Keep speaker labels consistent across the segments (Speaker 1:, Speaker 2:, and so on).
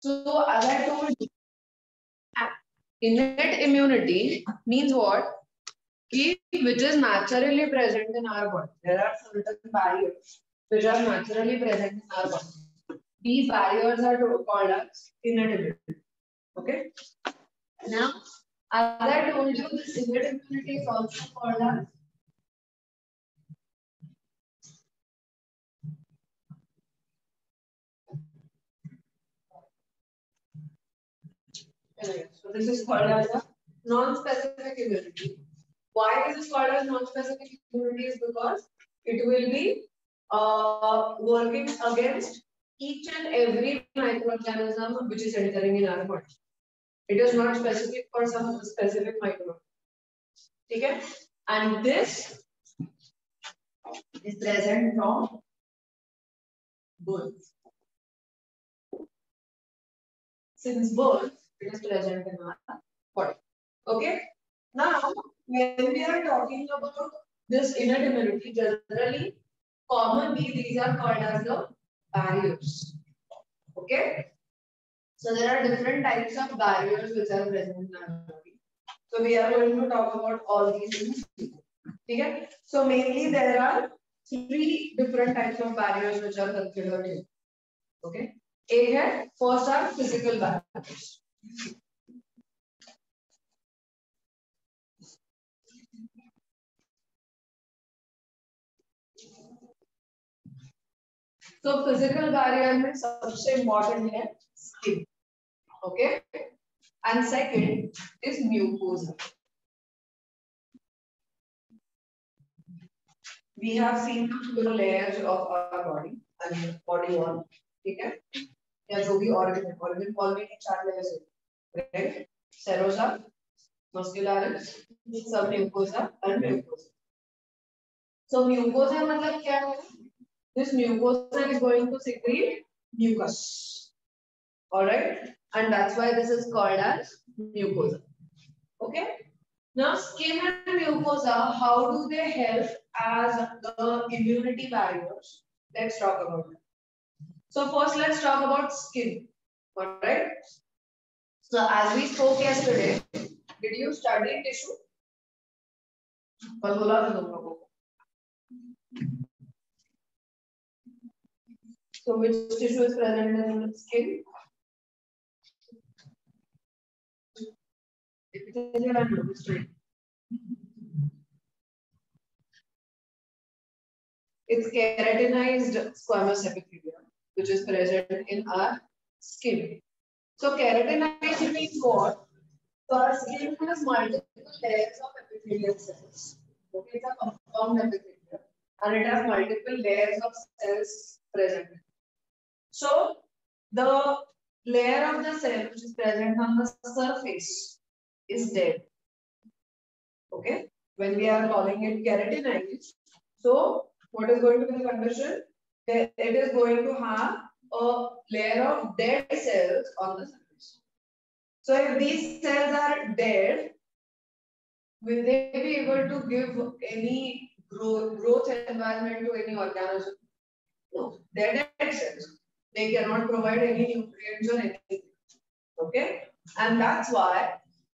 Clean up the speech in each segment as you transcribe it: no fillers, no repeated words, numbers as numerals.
Speaker 1: So as I told you, innate immunity means what? Which is naturally present in our body. There are certain barriers which are naturally present in our body. These barriers are called as innate immunity. Okay. Now, as I told you, this innate immunity is also called as so this is called as a non-specific immunity. Why this is called as non-specific immunity is because it will be working against each and every microorganism which is entering in our body. It is not specific for some specific microorganism. Okay? And this is present from birth. Since birth, it is present in our body. Okay? Now, when we are talking about this innate immunity, generally, commonly these are called as the barriers. Okay? So there are different types of barriers which are present in our body. So we are going to talk about all these things. Okay? So mainly there are 3 different types of barriers which are considered here. Okay? A है, first are physical barriers. So physical barrier में सबसे important है skin. Okay? And second is mucosa. We have seen the layers of our body and body wall. Okay? या जो भी organ wall में 4 layers है, right? Serosa, muscularis, submucosa and mucosa. So mucosa मतलब क्या है? This mucosa is going to secrete mucus. All right, and that's why this is called as mucosa. Okay. Now, skin and mucosa, how do they help as the immunity barriers? Let's talk about it. So first, let's talk about skin. All right. So as we spoke yesterday, did you study tissue? So which tissue is present in the skin? It's keratinized squamous epithelium, which is present in our skin. So keratinized means what? So our skin has multiple layers of epithelial cells. Okay, it's a compound epithelium, and it has multiple layers of cells present. So the layer of the cell which is present on the surface is dead. Okay, when we are calling it keratinized, so what is going to be the condition? It is going to have a layer of dead cells on the surface. So if these cells are dead, will they be able to give any growth environment to any organism? No, they're dead cells. They cannot provide any nutrients or anything. Okay, and that's why,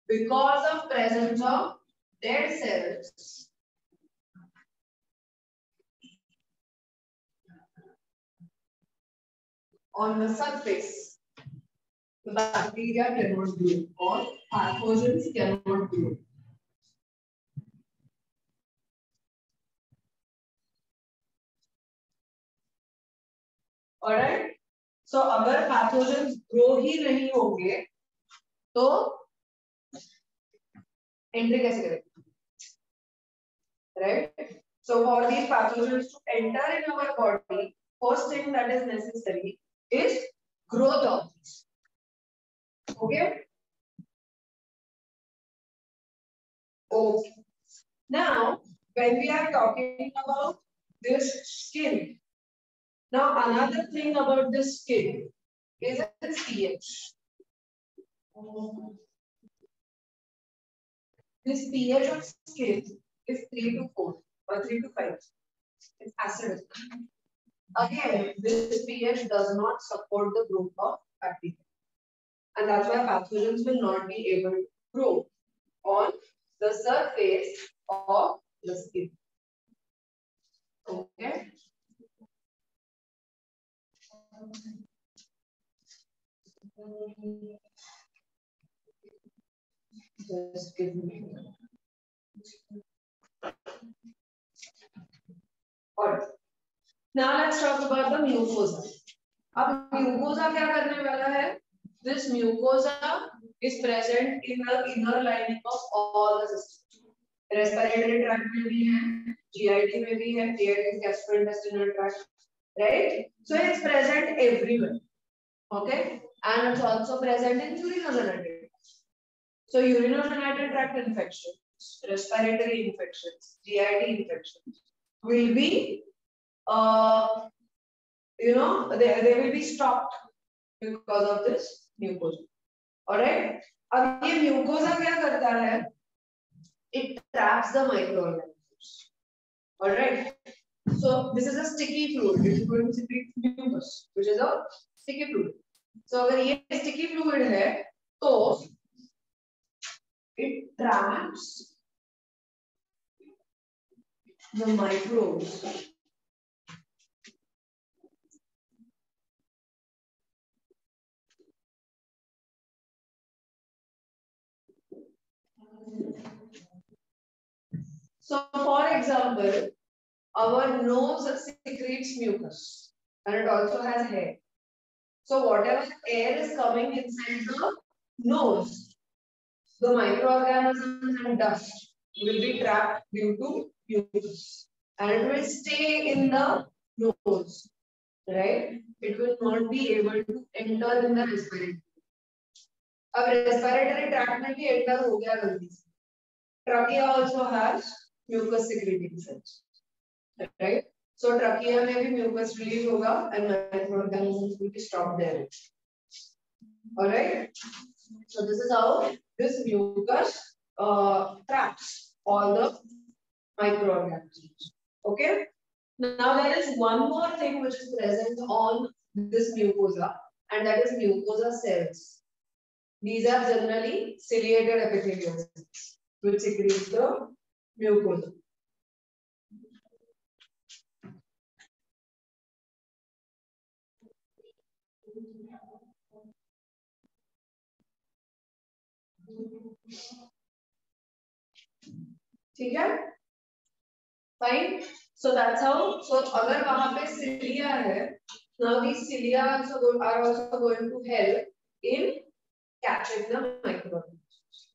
Speaker 1: because of presence of dead cells, on the surface, the bacteria cannot grow or pathogens cannot grow. Alright? So अगर pathogens grow ही नहीं होंगे, तो entry कैसे करेंगे? Right? So for these pathogens to enter in our body, first thing that is necessary is growth of these. Okay? Okay. Now, when we are talking about this skin, now another thing about this skin is its pH. This pH of skin is 3 to 4 or 3 to 5. It's acidic. Again, this pH does not support the growth of bacteria. and that's why pathogens will not be able to grow on the surface of the skin. Okay. Just give me. Alright. Now let's talk about the mucosa. अब mucosa क्या करने वाला है? This mucosa is present in the inner lining of all the systems. Respiratory tract में भी है, GIT में भी है, GIT gastrointestinal tract, right? So it's present everywhere. Okay, and it's also present in urinary tract. So urinary tract infections, respiratory infections, GIT infections will be, they will be stopped because of this mucosa. Alright. अब ये mucosa क्या करता है? It traps the microorganisms. Alright. So this is a sticky fluid. It is going to secrete mucus, which is a sticky fluid. So अगर ये sticky fluid है, तो it traps the microbes. So, for example, our nose secretes mucus, and it also has hair. So, whatever air is coming inside the nose, the microorganisms and dust will be trapped due to mucus, and it will stay in the nose, right? It will not be able to enter in the respiratory. अब respiratory tract में भी enter हो गया गलती से. Trachea also has mucus secreting cells, right? So trachea में भी mucus release होगा and microorganisms will be stopped there. All right. So this is how this mucus traps all the microorganisms. Okay. Now there is one more thing which is present on this mucosa, and that is mucosa cells. These are generally ciliated epithelial cells which secrete the mucosa. ठीक है? Fine. So that's how. So अगर वहाँ पे cilia है, now these cilia are also going to help in catching the microorganisms.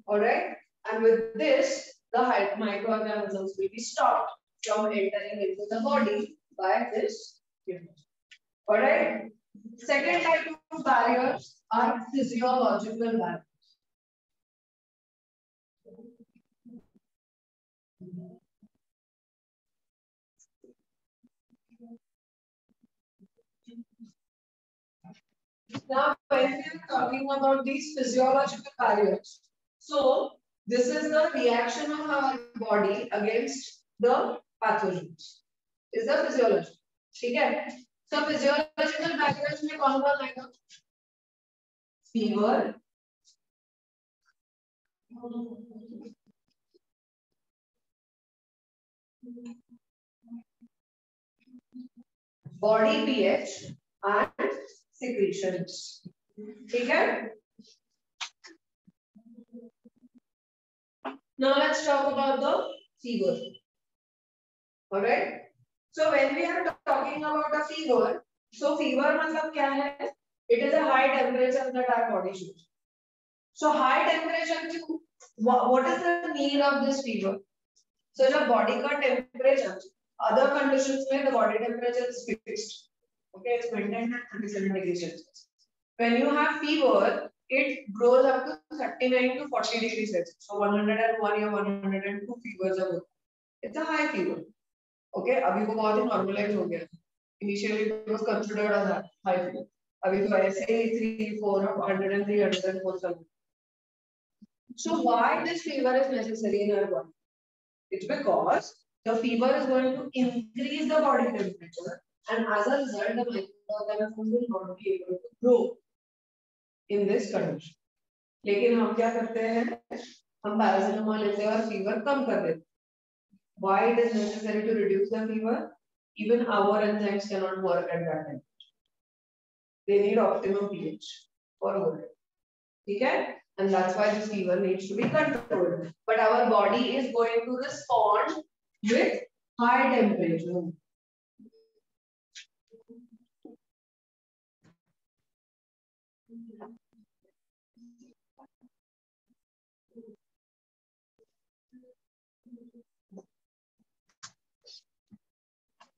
Speaker 1: All right. And with this, the microorganisms will be stopped from entering into the body by this unit. All right. Second type of barriers are physiological barriers. Now, when we are talking about these physiological barriers, so this is the reaction of our body against the pathogens. Is the physiology? ठीक है? So physiological barriers में कौन कौन आएगा? Fever, body pH and secretions. ठीक है? Now let's talk about the fever. All right. So when we are talking about a fever, so fever मतलब क्या है? It is a high temperature that our body shows. So high temperature, what is the need of this fever? So जब body का temperature, other conditions में the body temperature is fixed. Okay, it's maintained at 37 degrees Celsius. When you have fever, it grows up to 39 to 40 degrees Celsius. So 101 or 102 fevers are good. It's a high fever. Okay, अभी वो बहुत ही normalized हो गया. Initially it was considered as a high fever. अभी तो ऐसे ही 3, 4, 103, 104 चल. So why this fever is necessary in our body? It's because the fever is going to increase the body temperature, and as a result, the microorganisms will not be able to grow. in this condition. लेकिन हम क्या करते हैं, हम paracetamol लेते हैं और fever कम कर देते हैं. Why it is necessary to reduce the fever? Even our enzymes cannot work at that time. They need optimum pH for work. ठीक है? And that's why this fever needs to be controlled. But our body is going to respond with high temperature.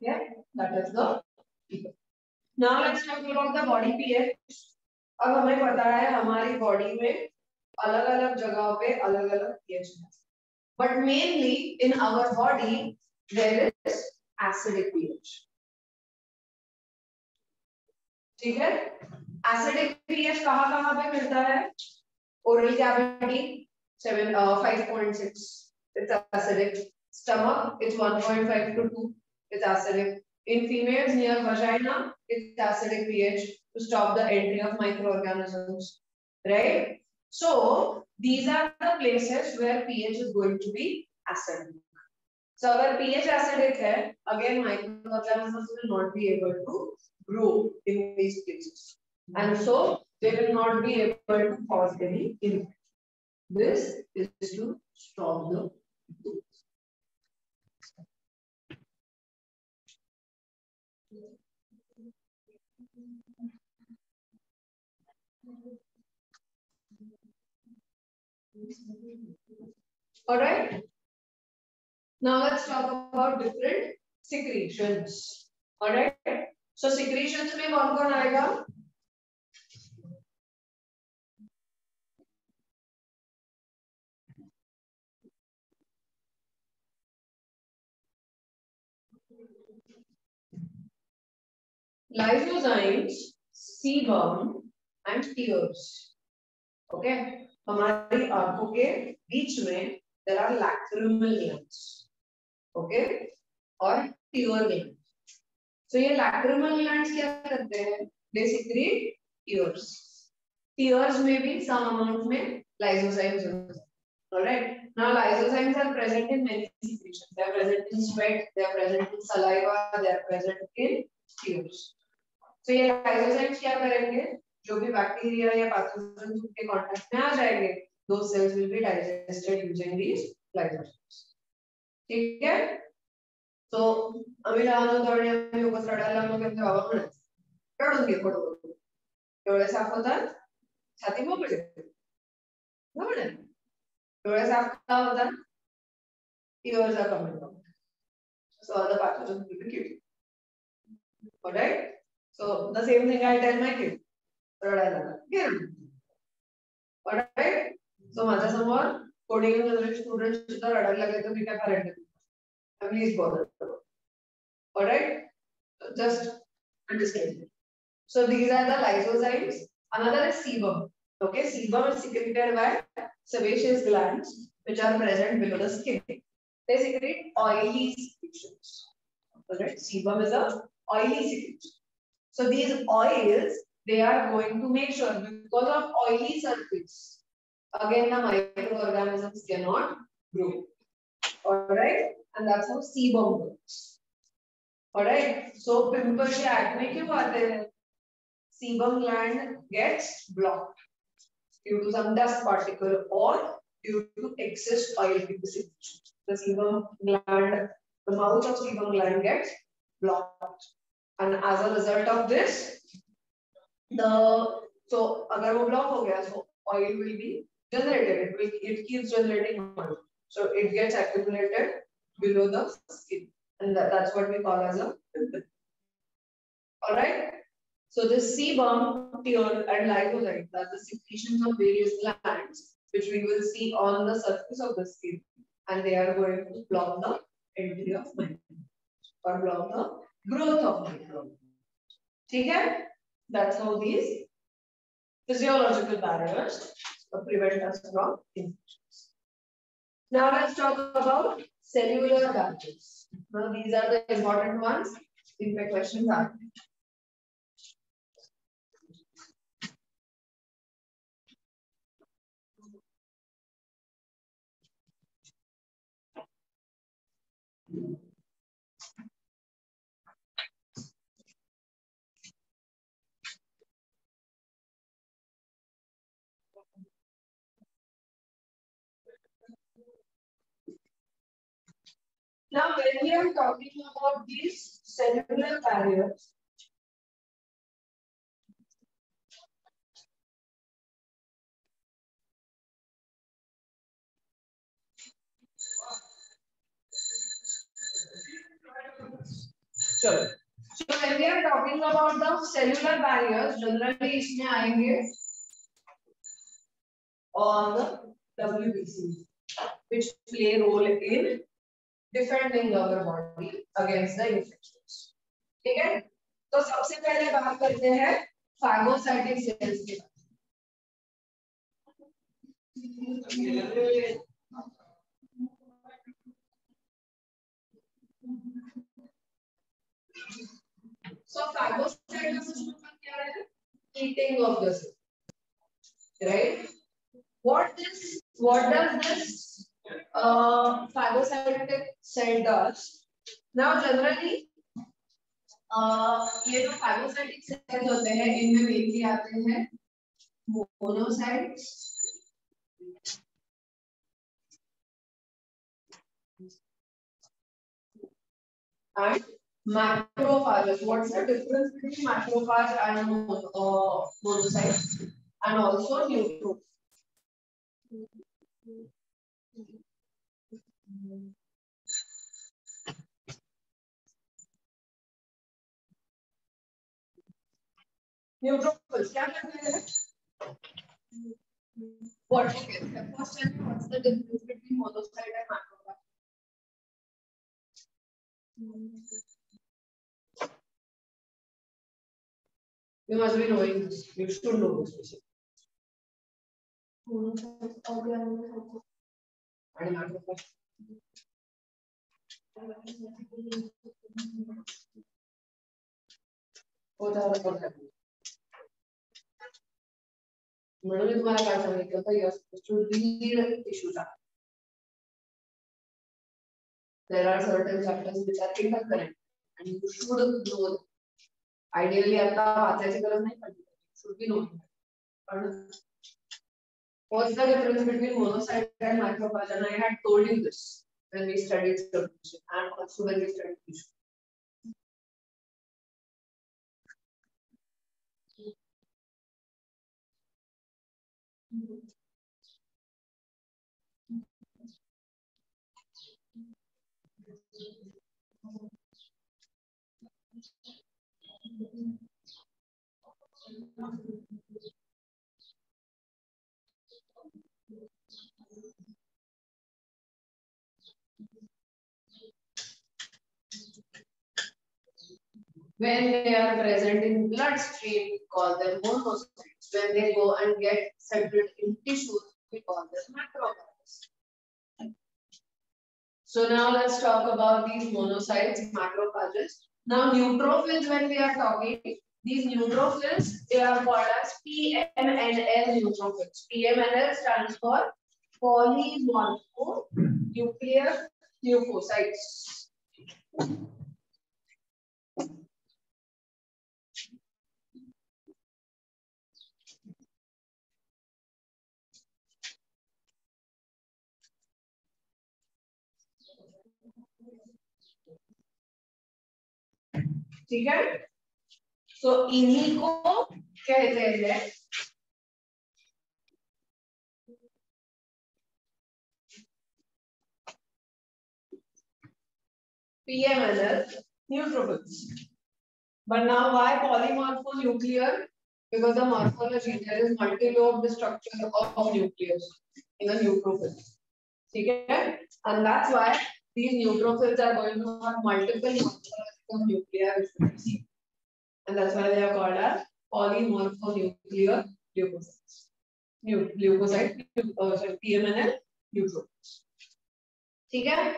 Speaker 1: Yeah, that is the fever. Now let's talk about the body pH. अब हमें पता है हमारी body में अलग-अलग जगहों पे अलग-अलग pH है. But mainly in our body there is acidic pH. ठीक है? Acidic pH कहाँ-कहाँ पे मिलता है? Oral cavity 5.6. It's acidic. Stomach it's 1.5 to 2. It's acidic. In females near vagina, it's acidic pH to stop the entry of microorganisms. Right? So these are the places where pH is going to be acidic. So अगर pH acidic है, again microorganisms will not be able to grow in these places, and so they will not be able to cause any infection. This is to stop the growth. All right. Now let's talk about different secretions. All right. So secretions में कौन-कौन आएगा? Lysozymes, sebum, and tears. Okay. हमारी आंखों के बीच में there are lacrimal glands. Okay. और tear glands. So ये lacrimal glands क्या करते हैं? They secrete tears. Tears में भी some amount में lysozymes होते हैं. All right. Now lysozymes are present in many secretions. They are present in sweat. They are present in saliva. They are present in tears. So ये lysozymes क्या करेंगे? जो भी बैक्टीरिया या पैथोजन के कांटेक्ट में आ जाएंगे, those cells will be digested using these lysozymes. ठीक है? So आम्ही लहान होतो आणि आम्ही उगाच रडायला लागलो की आमच्या बाबा म्हणत रडून घे पडू डोळे साफ होतात, छाती मोकळी होते. बरोबर आहे? डोळे साफ का होतात? टीओचा कमी होतो. So the pathogen will be killed. All right? So the same thing I tell my kid. रडायला लागला. Alright? So माझ्या समोर कोडिंग मध्ये स्टुडंट सुद्धा रडायला लागले तर मी काय करायचं? Please bother. Alright? Just understand. So these are the lysozymes. Another is sebum. Okay, sebum is secreted by sebaceous glands which are present below the skin. They secrete oily secretions. Alright, sebum is a oily secretion. So these oils, they are going to make sure because of oily surface, again the microorganisms cannot grow. Alright, and that's how sebum works. Alright, so pimple के acne क्यों आते हैं? Sebum gland gets blocked due to some dust particle or due to excess oil secretion. The sebum gland, the mouth of sebum gland gets blocked, and as a result of this, so अगर वो block हो गया, so oil will be generated. It keeps generating oil, so it gets accumulated below the skin, and that's what we call as a pimple. All right. So the sebum, tear, and lysozymes are the secretions of various glands which we will see on the surface of the skin, and they are going to block the entry of microbes or block the growth of microbes. ठीक है? That's how these physiological barriers prevent us from infections. Now let's talk about cellular barriers. Now these are the important ones. In my questions are. Now, when we are talking about these cellular barriers, so when we are talking about the cellular barriers, generally इसमें आएंगे on the WBC, which play a role in defending our body against the infections. ठीक है? तो सबसे पहले बात करते हैं फागोसाइटिक सेल्स की. So phagocytosis क्या है? Eating of the cell, right? What does this phagocytic cell does? Now generally ये जो phagocytic cells होते हैं इनमें mainly आते हैं monocytes and macrophages. What's the difference between macrophage and monocytes? And also neutrophils. Neutrophils क्या करते हैं? What? Okay. First, tell me what's the difference between monocyte and macrophage? You must be knowing this. You should know this. And macrophage. मैंने तुम्हारा क्या समझ किया था you're supposed to read tissue chart. There are certain chapters which are interconnected and you should know them. Ideally आता वाचायची गरज नहीं पडली. Should be knowing. What's the difference between monocyte and macrophage? And I had told you this when we studied circulation and also when we studied tissue. When they are present in bloodstream, we call them monocytes. When they go and get settled in tissues, we call them macrophages. So now let's talk about these monocytes, macrophages. Now neutrophils, when we are talking, these neutrophils, they are called as PMNL neutrophils. PMNL stands for polymorphonuclear leukocytes. ठीक है? So इन्हीं को कहते हैं PMNL neutrophils. But now why polymorphonuclear? Because the morphology, there is multi-lobed structure of nucleus in a neutrophil. Okay? And that's why these neutrophils are going to have multiple morphological nuclei. And that's why they are called as polymorphonuclear leukocytes. Leukocyte, PMNL neutrophils. Okay?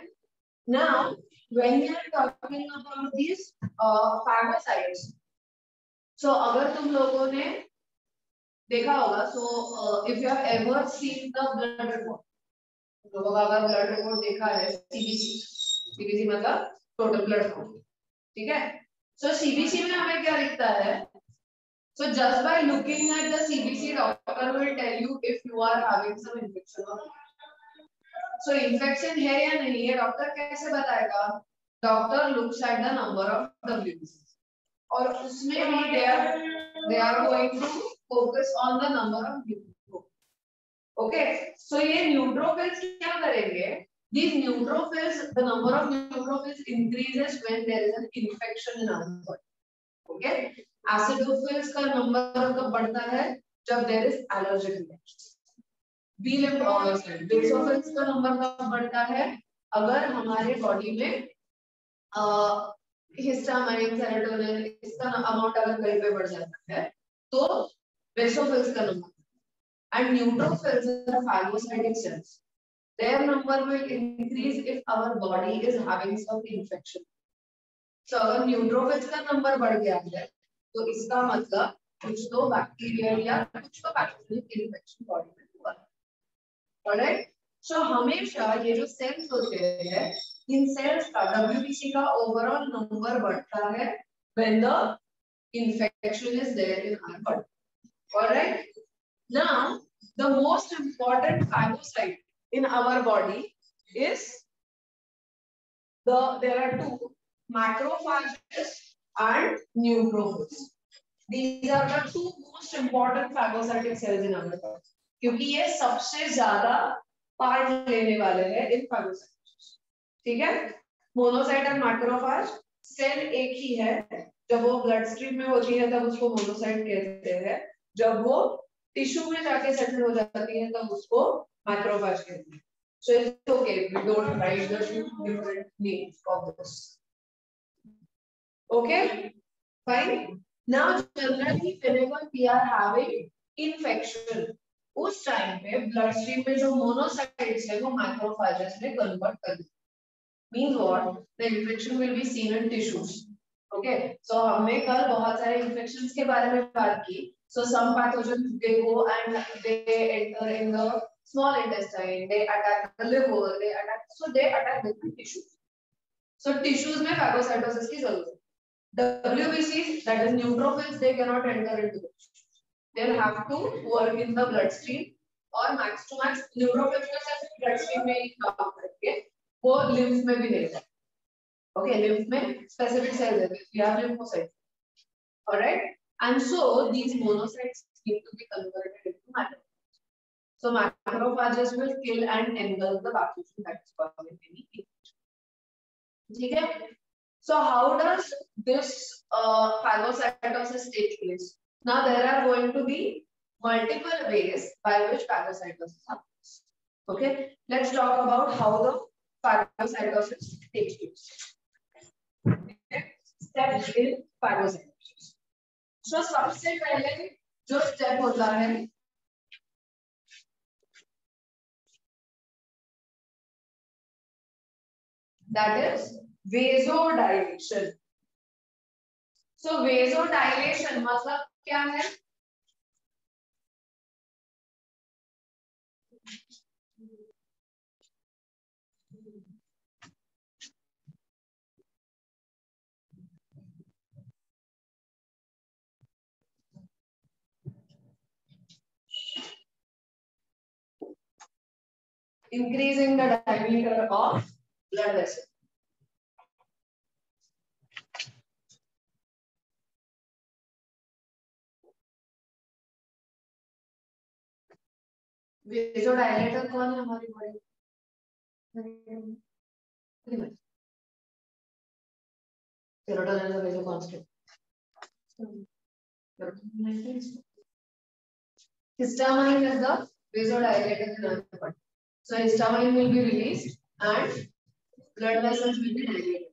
Speaker 1: Now, when we are talking about these phagocytes, so अगर तुम लोगों ने देखा होगा, so if you have ever seen the blood report, लोगों का अगर blood report देखा है CBC, सीबीसी मतलब टोटल ब्लड काउंट, ठीक है। सो सीबीसी में हमें क्या लिखता है, so just by looking at the CBC, doctor will tell you if you are having some infection or not. So infection है या नहीं है डॉक्टर कैसे बताएगा, doctor looks at the number of WBC और उसमें भी they are going to focus on the number of neutrophils. Okay, so ये neutrophils क्या करेंगे, these neutrophils, the number of neutrophils increases when there is an infection in our body. Okay, acidophils का number कब बढ़ता है, जब there is allergic reaction. B lymphocyte basophils का number कब बढ़ता है, अगर हमारे बॉडी में हिस्टामाइन सेरोटोनिन इसका अमाउंट अगर कहीं पे बढ़ जाता है तो बेसोफिल्स का number, and neutrophils are phagocytic cells, their number will increase if our body is having some infection. So अगर न्यूट्रोफिल्स का नंबर बढ़ गया है तो इसका मतलब कुछ तो बैक्टीरियल या कुछ तो पैथोजेनिक इन्फेक्शन बॉडी में हुआ है। ऑलराइट, सो हमेशा ये जो सेल्स होते हैं, इन सेल्स का WBC का ओवरऑल नंबर बढ़ता है when the infection is there in our body. Alright, now the most important phagocyte in our body is there are two, macrophages and neutrophils. These are the two most important phagocytic cells in our body, क्योंकि ये सबसे ज्यादा part लेने वाले हैं इन phagocytes, ठीक है। Monocyte और मैक्रोफेज सेल एक ही है, जब वो ब्लड स्ट्रीम में होती है तब उसको मोनोसाइट कहते हैं, जब वो टिश्यू में जाके सेटल हो जाती है तब उसको मैक्रोफेज कहते हैं। So it's okay, we don't write the two different names of this. Okay, fine. Now generally whenever we are having infection, उस टाइम पे ब्लड स्ट्रीम में जो मोनोसाइट्स है वो मैक्रोफेजेस में कन्वर्ट कर देते हैं। Means what? The infection will be seen in tissues. Okay, so हमने कल बहुत सारे infections के बारे में बात की। So some pathogens they go and they enter in the small intestine, they attack the liver, they attack different tissues. So tissues में phagocytosis की जरूरत है। WBCs, that is neutrophils, they cannot enter into the tissues. They'll have to work in the bloodstream और max to max neutrophils का सिर्फ bloodstream में ही काम करेंगे, वो lymph में भी नहीं जाएंगे। Okay, lymph में specific cells है, we have lymphocytes. All right, and so these monocytes need to be converted into macrophages. So macrophages will kill and engulf the pathogen that is causing any infection. ठीक है? So how does this phagocytosis take place? Now there are going to be multiple ways by which phagocytosis happens. Okay, let's talk about how the phagocytosis takes place. Steps in phagocytosis. So सबसे पहले जो step होता है that is vasodilation. So vasodilation मतलब क्या है? Increasing the diameter of blood vessel. Vasodilator कौन है हमारी बॉडी में? सेरोटोनिन का वैसे constant. Histamine is the vasodilator in our body. So histamine will be released and blood vessels will be dilated.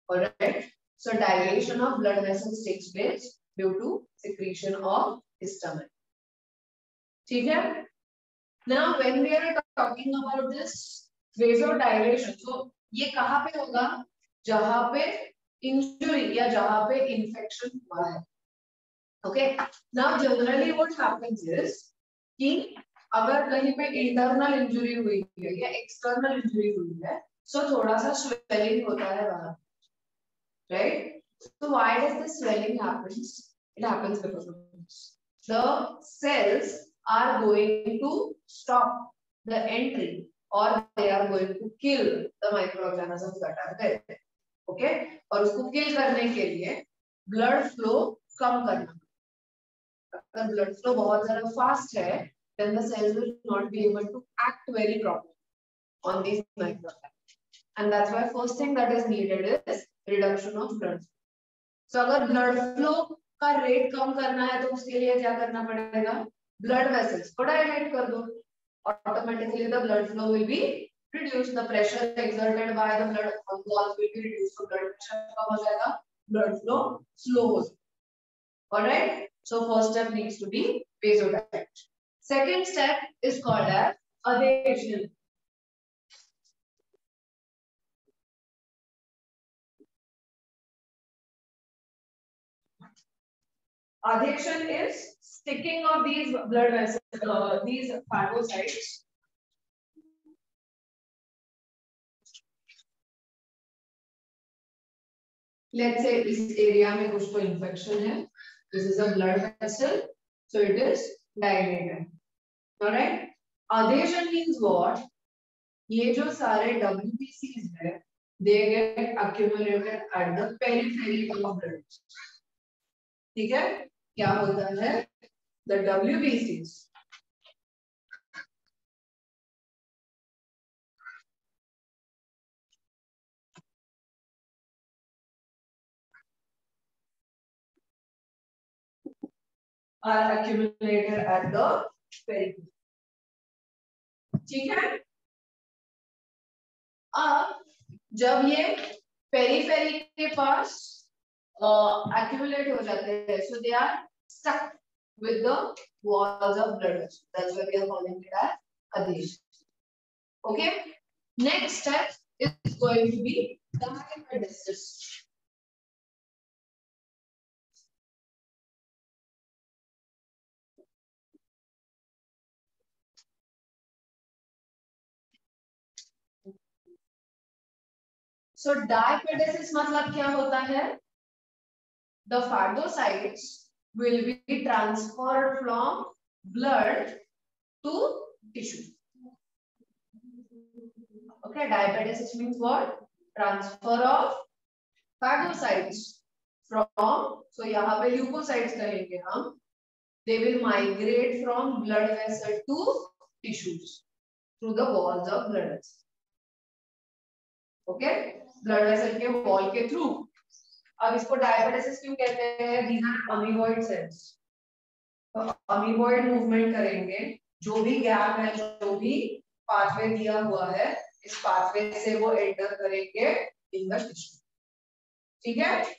Speaker 1: All right. So dilation of blood vessels takes place due to secretion of histamine. ठीक है? Now when we are talking about this vasodilation, so ये कहाँ पे होगा? जहाँ पे injury या जहाँ पे इन्फेक्शन हुआ है। Okay. Now generally what happens is कि अगर कहीं पे इंटरनल इंजुरी हुई है या एक्सटर्नल इंजुरी हुई है So थोड़ा सा swelling होता है वहाँ, right? So why does this swelling happens? It happens because of this. The cells are going to stop the entry or they are going to kill the microorganisms that are there. Okay? और उसको kill करने के लिए blood flow कम करना. अगर blood flow बहुत ज़्यादा fast है, then the cells will not be able to act very properly on these microorganisms. And that's why first thing that is needed is reduction of blood flow. So अगर blood flow का rate कम करना है तो उसके लिए क्या करना पड़ेगा? Blood vessels को dilate कर दो. Automatically the blood flow will be reduced. The pressure exerted by the blood walls will be reduced. So blood pressure कम हो जाएगा. Blood flow slow हो जाएगा. Alright. So first step needs to be vasodilation. Second step is called as adhesion. Adhesion is sticking of these blood vessels, these phagocytes. Let's say इस area में कुछ तो infection है. This is a blood vessel, so it is dilated. Alright. Adhesion means what? ये जो सारे WBCs है, they get accumulated at the periphery of blood. ठीक है? क्या होता है? The WBCs are accumulated at the periphery. ठीक है? अब जब ये पेरिफेरी के पास accumulate हो जाते हैं, so they are stuck with the walls of blood vessels. That's why we are calling it as adhesion. Okay. Next step is going to be diapedesis. So diapedesis मतलब क्या होता है? The phagocytes will be transferred from blood to tissue. Okay, diapedesis means what? Transfer of phagocytes from, so यहाँ पे leukocytes कहेंगे हम. They will migrate from blood vessel to tissues through the walls of blood vessel. Okay, blood vessel के wall के through. अब इसको diapedesis क्यों कहते हैं? These are amoeboid cells. तो amoeboid movement करेंगे. जो भी गैप है, जो भी पाथवे दिया हुआ है, इस पाथवे से वो एंटर करेंगे इन द टिश्यू. ठीक है?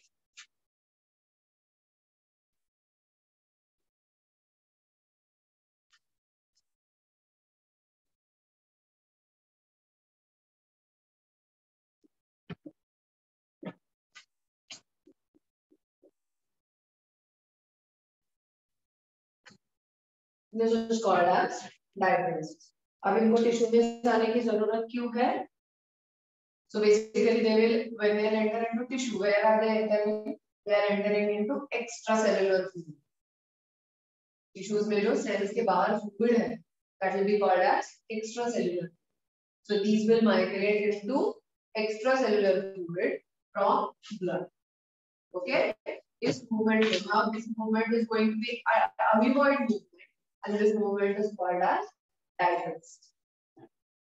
Speaker 1: This is called as diapedesis. अब इनको टिश्यू में जाने की जरूरत क्यों है? So basically they will, when they enter into tissue, where are they entering? They are entering into extracellular fluid. Tissues में जो cells के बाहर fluid है, that will be called as extracellular. So these will migrate into extracellular fluid from blood. Okay? This movement is going to be amoeboid movement, and this movement is called as diapedesis.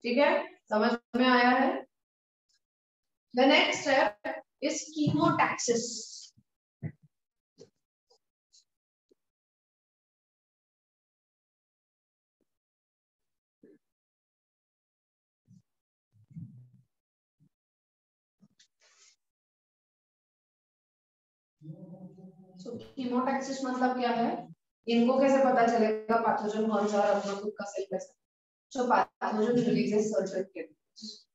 Speaker 1: ठीक है? समझ में आया है? The next step is chemotaxis. So chemotaxis मतलब क्या है? इनको कैसे पता चलेगा पैथोजन कौन सा और अपना खुद का सेल कैसा? So pathogen releases certain chemicals.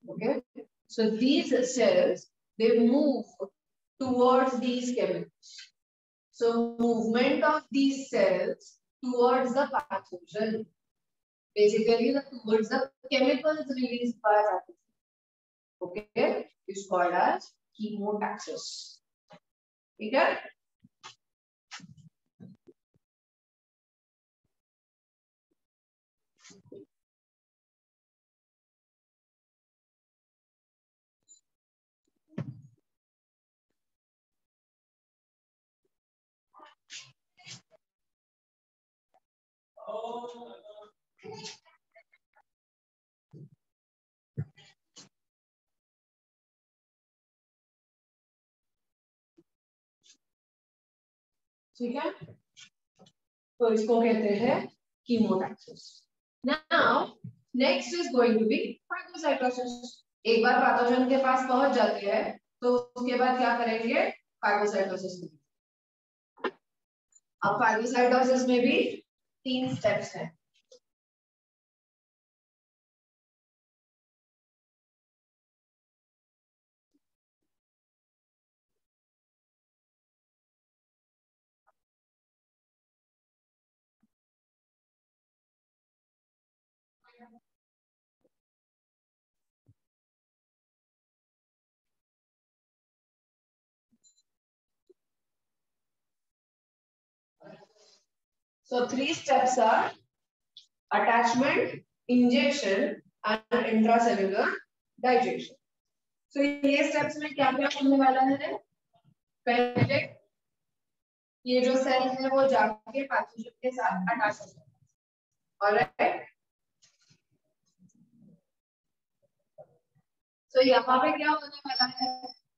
Speaker 1: Okay, so these cells they move towards these chemicals. So movement of these cells towards the pathogen, basically towards the chemicals released by pathogen. Okay, is called as chemotaxis. ठीक है? ठीक है, तो इसको कहते हैं chemotaxis. Now next is going to be phagocytosis. एक बार पैथोजन के पास पहुंच जाती है तो उसके बाद क्या करेंगे? फाइगोसाइटोसिस में. अब फाइगोसाइटोसिस में भी 3 स्टेप्स हैं. So 3 steps are attachment, injection and intracellular digestion. So ये steps में क्या क्या होने वाला है? पहले ये जो सेल है वो जाके पैथोजन के साथ अटैच हो जाएगा. ऑलराइट, तो यहाँ पे क्या होने वाला है?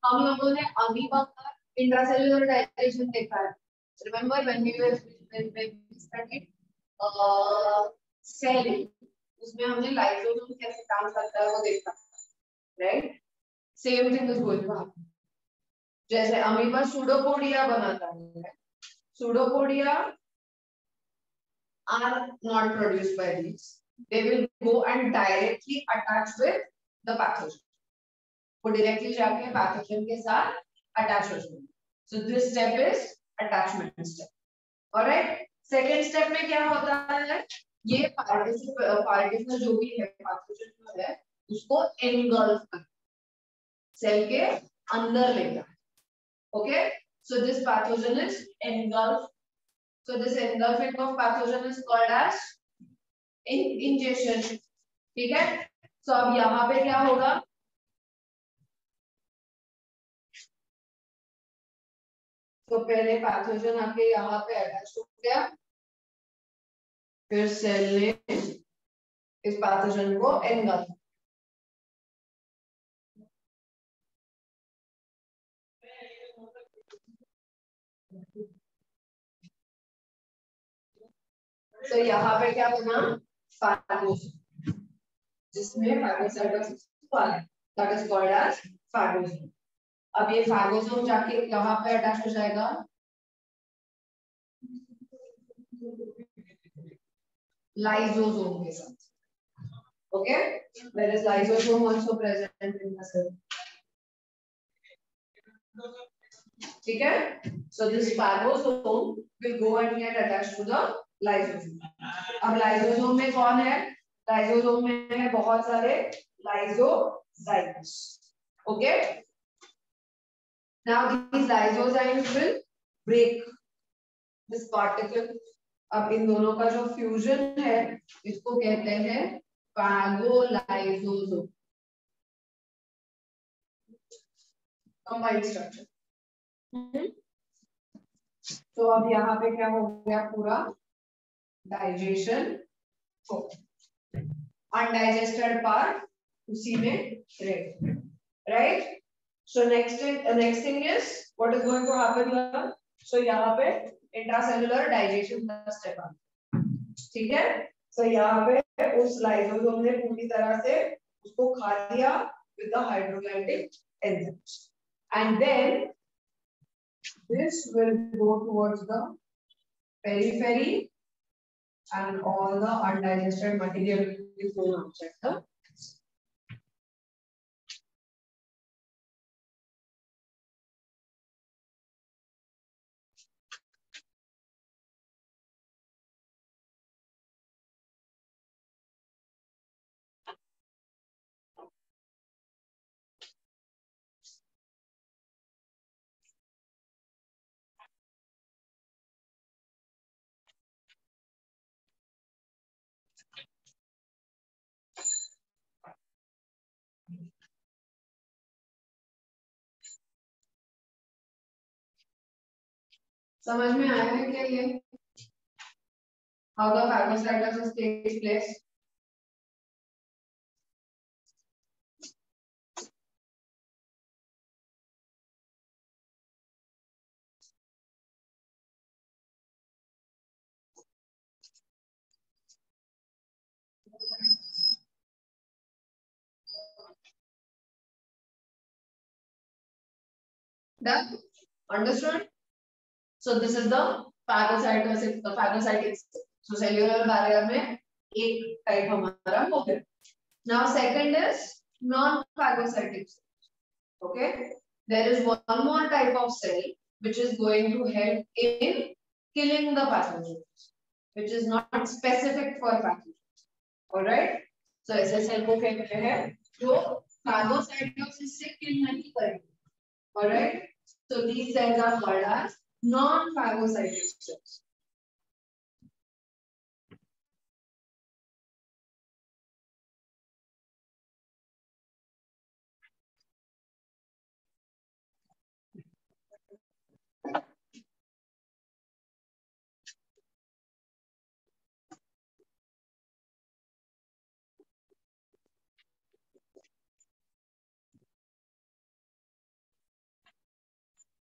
Speaker 1: हम लोगों ने अमीबा का इंट्रासेल्युलर डाइजेशन देखा है. Remember when we studied cell, उसमें हमने लाइसोसोम कैसे काम करता है वो देखा, right? Same thing is going to happen. जैसे अमीबा सूडोपोडिया बनाता है, pseudopodia are not produced by these. They will go and directly attach with the pathogen. वो डायरेक्टली जाके पैथोजन के साथ अटैच हो जाएंगे. So this step is attachment step. Alright. Second step में क्या होता है? ये पार्टिकल जो भी है पैथोजन जो है उसको engulf कर सेल के अंदर लेता है. Okay. So this pathogen is engulfed. So this engulfing of pathogen is called as ingestion. ठीक है? So अब यहाँ पे क्या होगा? तो पहले पैथोजन आके यहाँ पे अटैच हो गया, फिर सेल ने इस पैथोजन को एंगल्फ. तो यहाँ पे क्या बना? फाइगोसोम, जिसमें फाइगोसाइटोसिस हुआ है. That is called as phagosome. अब ये फाइगोसोम जाके यहाँ पे अटैच हो जाएगा लाइसोसोम के साथ. Okay, where is lysosome also present in the cell. ठीक है? So this phagosome will go and get attached to the lysosome. अब लाइसोसोम में कौन है? लाइसोसोम में है बहुत सारे lysozymes. Okay, now these lysozymes will break this particle. अब इन दोनों का जो फ्यूजन है इसको कहते हैं फागोलाइसोसोम. Combined structure. तो अब यहाँ पे क्या हो गया? पूरा डाइजेशन हो. अनडाइजेस्टेड पार्ट उसी में रहेगा, right? So next thing is what is going to happen here. So यहाँ पे इंट्रासेल्युलर डाइजेशन का स्टेप आ. ठीक है? सो यहाँ पे उस लाइसोसोम ने पूरी तरह से उसको खा लिया with the hydrolytic enzymes, and then this will go towards the periphery and all the undigested material will go outside the. समझ में आया है क्या ये? How the phagocytosis takes place? Done? Understood? So this is the phagocytosis, the phagocytic cell. So cellular barrier में एक type हमारा हो गया. Now second is non-phagocytic cell. Okay? There is one more type of cell which is going to help in killing the pathogens, which is not specific for pathogens. All right? So ऐसे cell को कहते हैं जो phagocytosis से kill नहीं करेंगे. All right? So these cells are called as non-phagocytic cells.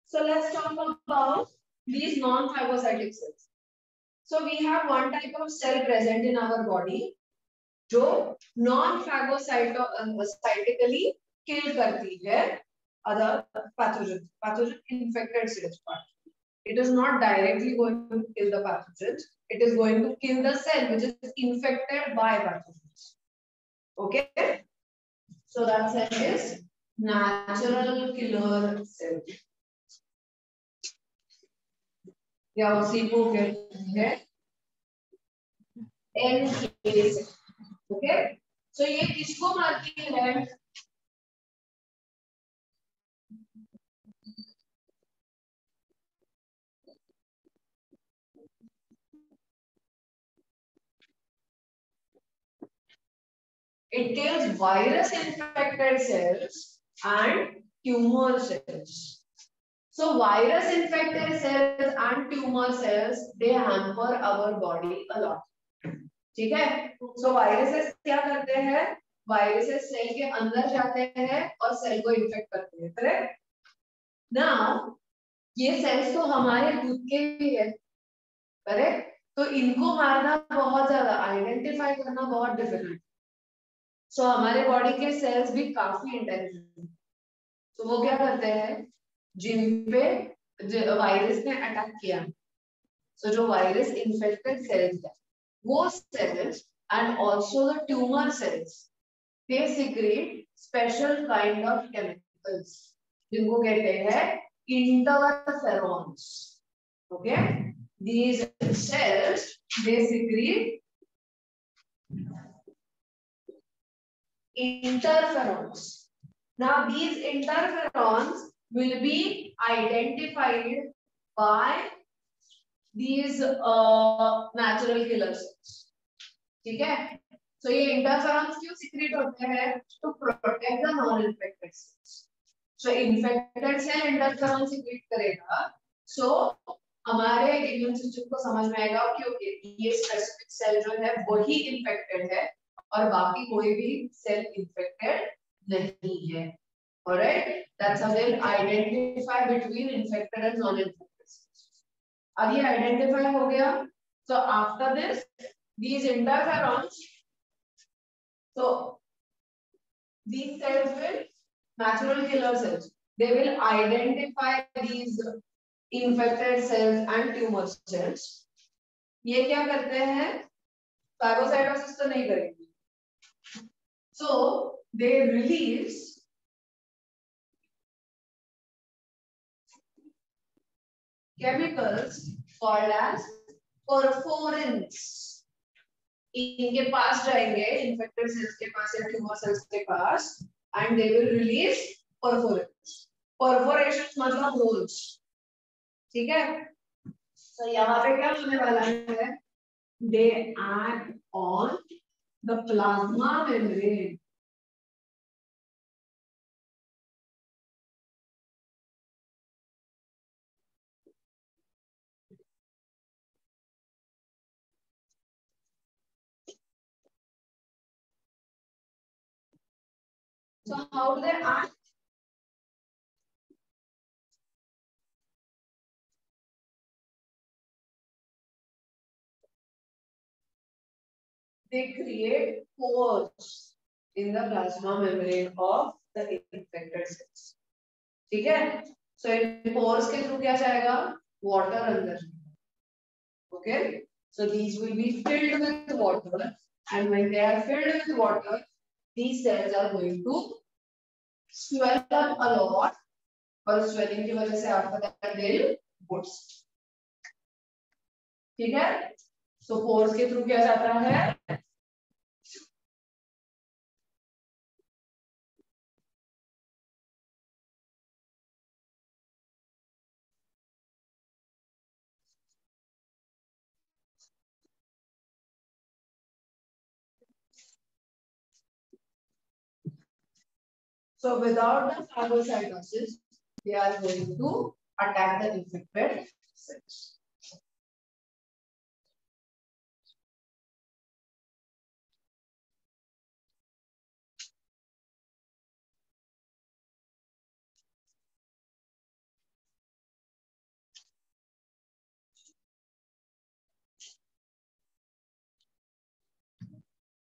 Speaker 1: So let's talk about these non-phagocytic cells. So we have one type of cell present in our body जो non-phagocytically kill करती है other pathogens, infected cells part. It is not directly going to kill the pathogens. It is going to kill the cell which is infected by pathogens. Okay? So that cell is natural killer cell. या उसी को कहते हैं NK cell. Okay? So ये किसको मारती है? It kills virus infected cells and tumor cells. So virus infected cells and tumor cells, they hamper our body a lot. ठीक है? So viruses क्या करते हैं? Viruses सेल के अंदर जाते हैं और सेल को इन्फेक्ट करते हैं. करेक्ट? Now ये सेल्स तो हमारे दूध के ही है. करेक्ट? तो इनको मारना बहुत ज्यादा, आइडेंटिफाई करना बहुत डिफिकल्ट. सो हमारे बॉडी के सेल्स भी काफी इंटेलिजेंट. तो वो क्या करते हैं? जिन पे वायरस ने अटैक किया, सो जो वायरस इन्फेक्टेड सेल्स है, वो cells and also the tumour cells, they secrete special kind of chemicals जिनको कहते हैं interferons. Okay? These cells they secrete interferons. Now these interferons will be identified by these natural killer cells. ठीक है? So ये interferons क्यों secrete होते हैं? To protect the non-infected cells. So infected cell interferon secrete करेगा. So हमारे immune system को समझ में आएगा कि ओके ये specific cell जो है वही infected है और बाकी कोई भी सेल इन्फेक्टेड नहीं है. Alright? That's how they identify between infected and non infected cells. अब ये आइडेंटिफाई हो गया. So after this these interferons, so these cells will natural killer cells, they will identify these infected cells and tumor cells. ये क्या करते हैं? phagocytosis तो नहीं करेंगे. So they release chemicals called as perforins. इनके पास जाएंगे infected cells के पास या tumor cells के पास and they will release perforins. Perforations मतलब holes. ठीक है? So यहाँ पे क्या होने वाला है? They act on the plasma membrane. So how do they act? They create pores in the plasma membrane of the infected cells. ठीक है? So in pores के through क्या जाएगा? Water अंदर. Okay? So these will be filled with water, and when they are filled with water, these cells are going to swell up a lot, और swelling की वजह से आपका that will burst. ठीक है? So pores के through क्या जाता है? So without the phagocytosis, they are going to attack the infected cells.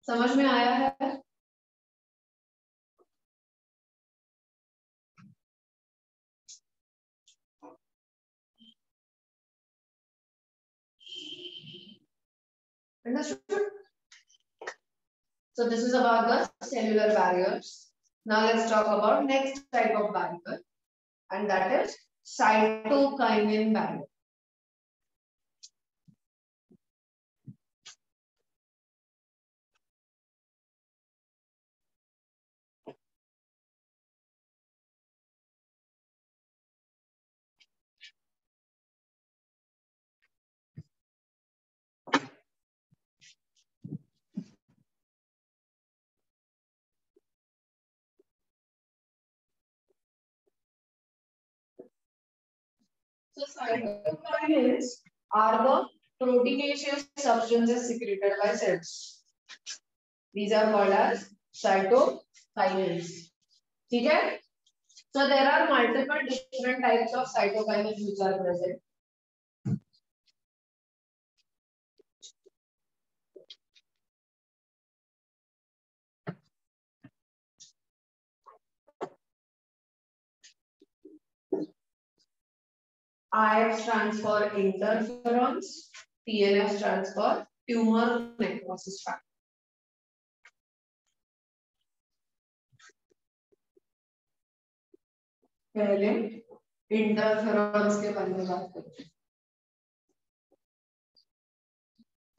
Speaker 1: समझ में आया है? Understood? So this is about the cellular barriers. Now let's talk about next type of barrier, and that is cytokinin barrier. So cytokinins are the proteinaceous substances secreted by cells. These are called as cytokinins. ठीक है? So there are multiple different types of cytokinins which are present. IF stands for interferons, TNF stands for tumor necrosis factor. पहले interferons के बारे में बात करते हैं,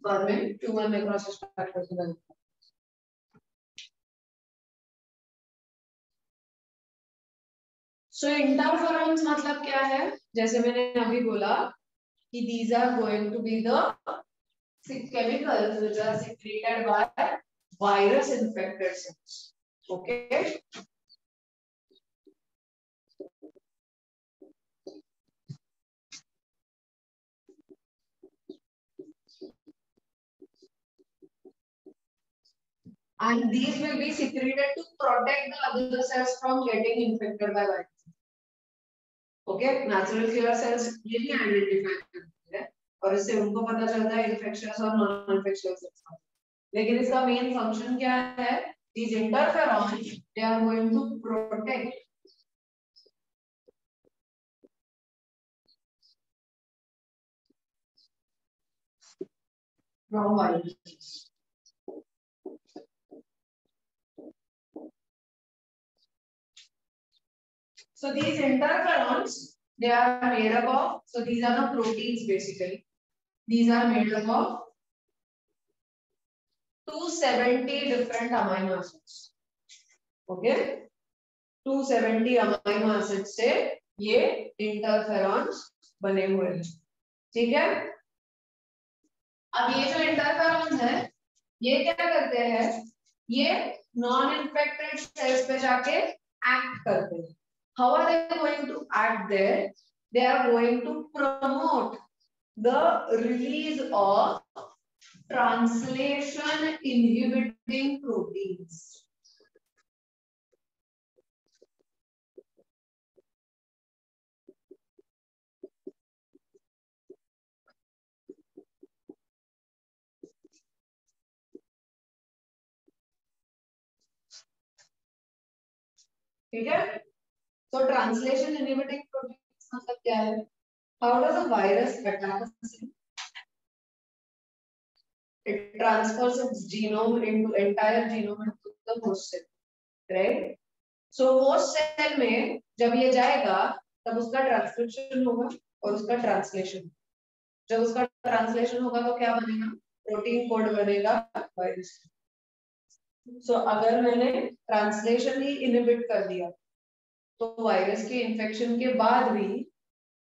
Speaker 1: बाद में ट्यूमर नेक्रोसिस फैक्टर के बारे में। सो इंटरफेरॉन्स मतलब क्या है? जैसे मैंने अभी बोला कि these are going to be the chemicals which are secreted by virus infected cells. Okay. And these will be secreted to protect the other cells from getting infected by virus. Okay, natural killer cells ये भी identify करते हैं और इससे उनको पता चलता है इन्फेक्शियस और नॉन इन्फेक्शियस सेल्स। लेकिन इसका मेन फंक्शन क्या है? These interferons they are going to protect from viruses. So these interferons they are made up of, so these are the proteins basically. These are made up of 270 different amino acids. Okay, 270 amino acids से ये interferons बने हुए हैं. ठीक है? अब ये जो interferons है, ये क्या करते हैं? ये नॉन इन्फेक्टेड सेल्स पे जाके एक्ट करते हैं. How are they going to act there? They are going to promote the release of translation inhibiting proteins. ठीक है। तो ट्रांसलेशन इनहिबिटिंग प्रोटीन मतलब क्या है? How does a virus attack? It transfers its genome into entire genome into the host cell, right? So host cell में जब ये जाएगा तब उसका ट्रांसक्रिप्शन होगा और उसका ट्रांसलेशन। जब उसका ट्रांसलेशन होगा तो क्या बनेगा? प्रोटीन कोड बनेगा वायरस। सो अगर मैंने ट्रांसलेशन ही इनहिबिट कर दिया तो वायरस के इन्फेक्शन के बाद भी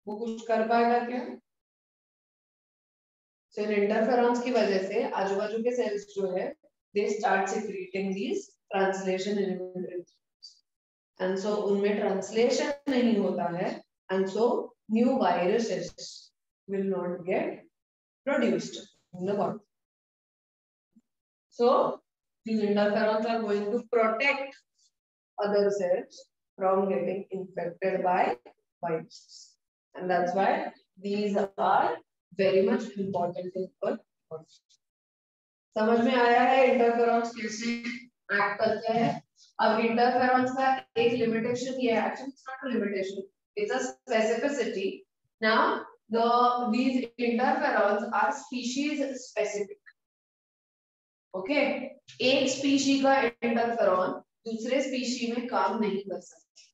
Speaker 1: वो कुछ कर पाएगा क्या? So इंटरफेरॉन्स की वजह से आजू बाजू के सेल्स जो है they start secreting these translation inhibitors and so उनमें ट्रांसलेशन नहीं होता है and so new viruses will not get produced in the body. So these interferons are going to protect other cells from getting infected by viruses and that's why these are very much important in our body. समझ में आया है interferons कैसे act करते हैं? अब interferons का एक लिमिटेशन ये है, actually it's not a limitation, it's a specificity. Now these interferons are species specific. Okay, एक स्पीशी का इंटरफेरॉन दूसरे स्पीशी में काम नहीं कर सकता.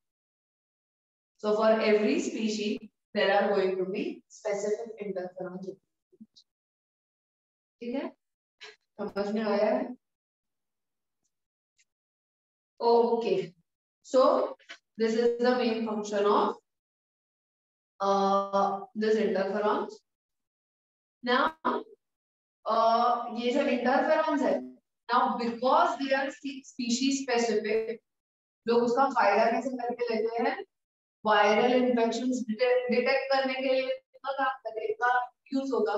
Speaker 1: So for every species there are going to be specific interferons. ठीक है, समझ में आया है? Okay, so this is the main function of this interferons. Now ये जो interferons है, now because they are species specific, लोग उसका फायदा कैसे करके लेते हैं? वायरल इन्फेक्शंस डिटेक्ट करने के लिए काम करेगा, यूज होगा.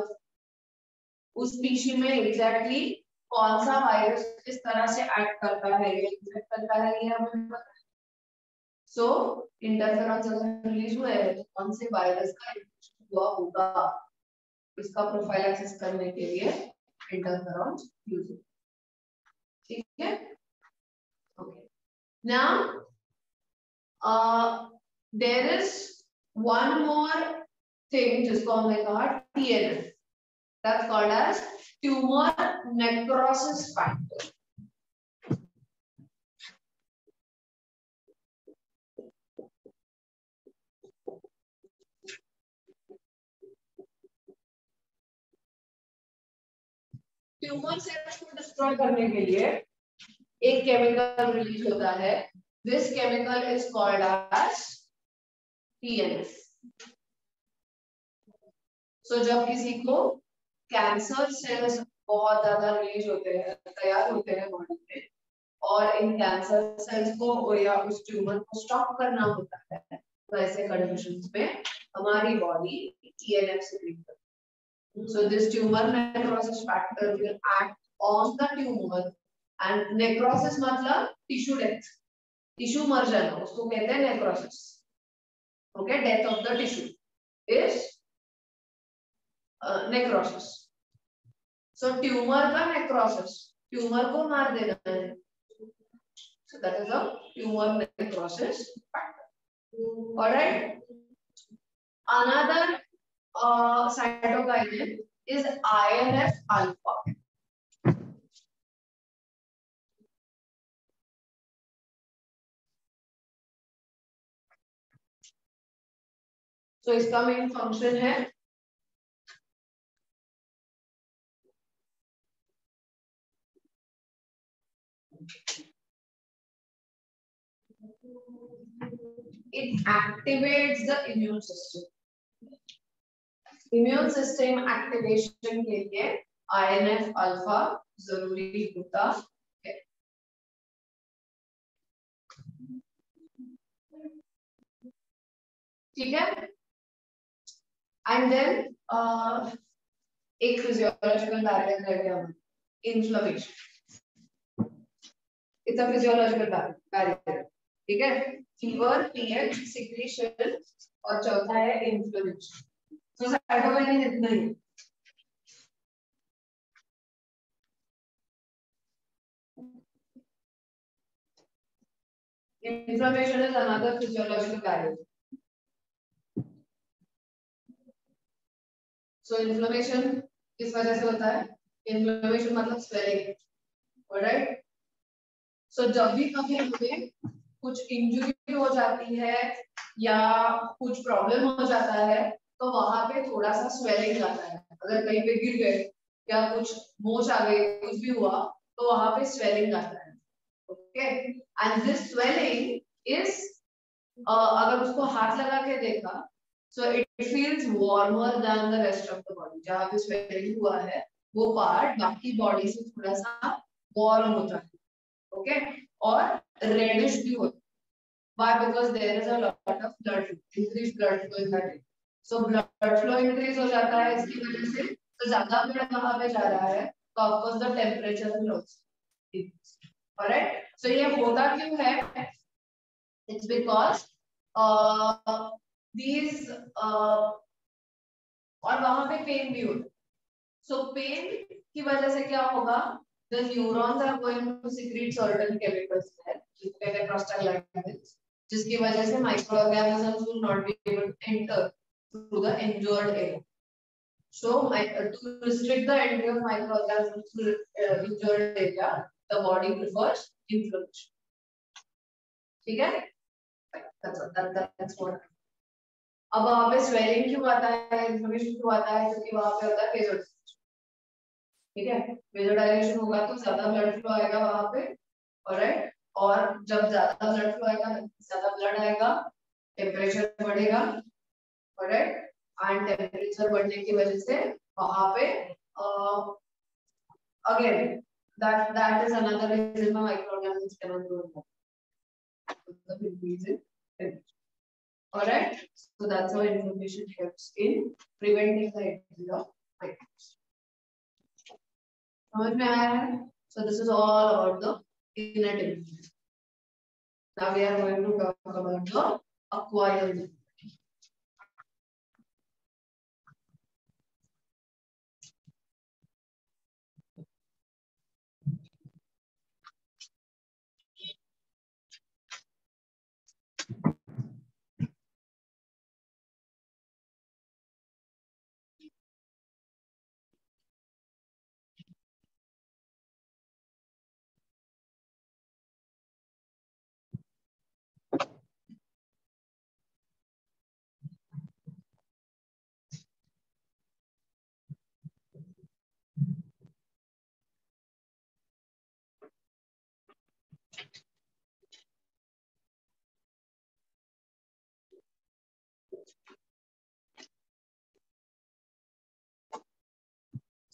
Speaker 1: उस स्पीशी में एग्जैक्टली कौन सा वायरस किस तरह से एक्ट करता है, ये इन्फेक्ट करता है, ये हमें पता है. सो इंटरफेरॉन्स अगर रिलीज हुए तो कौन से वायरस का इन्फेक्शन हुआ होगा, इसका प्रोफाइल एक्सेस करने के लिए इंटरफेरॉन्स यूज होते हैं. ठीक है, okay. Now there is one more thing जिसको हमने कहा TNF. That's called as tumor necrosis factor. Tumour cells को डिस्ट्रॉय करने के लिए एक केमिकल रिलीज होता है. This chemical is called as TNF. So जब किसी को कैंसर सेल्स बहुत ज्यादा रिलीज होते हैं, तैयार होते हैं बॉडी में, और इन कैंसर सेल्स को या उस ट्यूमर को स्टॉप करना होता है, तो ऐसे कंडीशंस में हमारी बॉडी TNF सिक्रीट करती है. So this tumor necrosis factor will act on the tumor and necrosis मतलब tissue death, tissue मर जाना, उसको कहते हैं necrosis. Okay, death of the tissue is necrosis. So tumor का necrosis, tumor को मार देना है. So that is a tumor necrosis factor. All right. Another cytokine is INF alpha. So इसका मेन फंक्शन है it activates the immune system. Immune system activation के लिए INF alpha जरूरी होता है. ठीक है. एंड देन एक फिजियोलॉजिकल बैरियर है क्या? Inflammation. It's a physiological barrier. ठीक है, फीवर, पीएच, सिक्रीशन और चौथा है इन्फ्लेमेशन. तो साइटोकाइन इतना ही. Inflammation is another physiological barrier. So inflammation किस वजह से होता है? Inflammation मतलब swelling, alright? So जब भी कभी हमें कुछ इंजरी हो जाती है या कुछ प्रॉब्लम हो जाता है तो वहां पे थोड़ा सा स्वेलिंग आता है. अगर कहीं पे गिर गए या कुछ मोच आ गई, कुछ भी हुआ तो वहां पे स्वेलिंग आता है. Okay, and this swelling is अगर उसको हाथ लगा के देखा so it feels warmer than the rest of the body. जहाँ पे swelling हुआ है वो पार्ट बाकी बॉडी से थोड़ा सा वार्म होता है. ओके, और रेडिश भी होता है. Why? Because there is a lot of blood, increased blood flow in that area. So blood flow increase हो जाता है इसकी वजह से, तो ज्यादा ब्लड वहाँ पे जा रहा है तो of course the temperature will also increase. Alright, so ये होता क्यों है? It's because these और वहां पे पेन भी होता है. So pain की वजह से क्या होगा? The neurons are going to secrete certain chemicals there, जिसको कहते हैं prostaglandins, जिसकी वजह से microorganisms will not be able to enter through the injured area. So to restrict the entry of microorganisms to injured area, the body prefers inflammation. ठीक है? That's what. अब वहाँ पे swelling क्यों आता है, inflammation क्यों आता है? क्योंकि वहाँ पे होता है vasodilation. ठीक है, vasodilation होगा तो ज्यादा ब्लड फ्लो आएगा वहाँ पे, ऑलराइट. और जब ज्यादा ब्लड फ्लो आएगा, ज्यादा ब्लड आएगा, टेम्परेचर बढ़ेगा, ऑलराइट. एंड टेम्परेचर बढ़ने की वजह से वहाँ पे again that is another reason why microorganisms cannot grow in the. Alright, so that's how inflammation helps in preventing the entry of microbes. So this is all about the innate immunity. Now we are going to talk about the acquired immunity.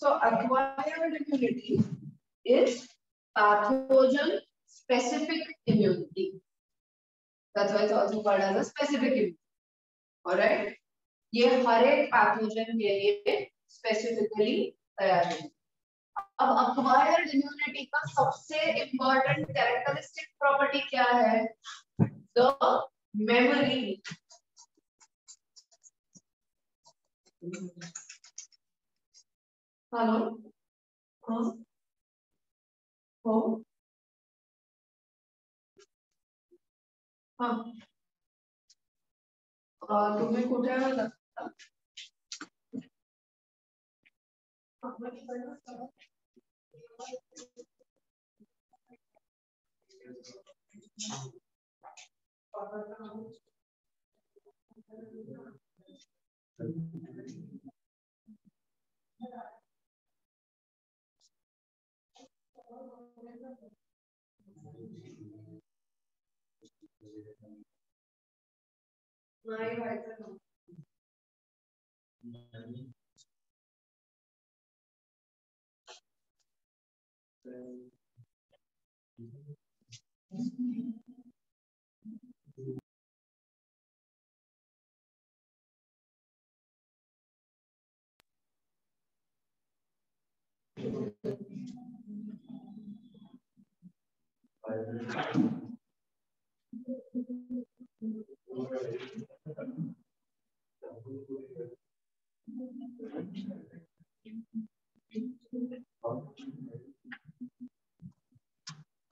Speaker 1: So acquired immunity is pathogen specific immunity. That's why it's also called as a specific immunity. Alright, ये हर एक pathogen के लिए specifically तैयार है. अब acquired immunity का सबसे important characteristic property क्या है? The memory. हेलो, हो, हाँ, तुम्हें कुठे आला? नहीं भाई तो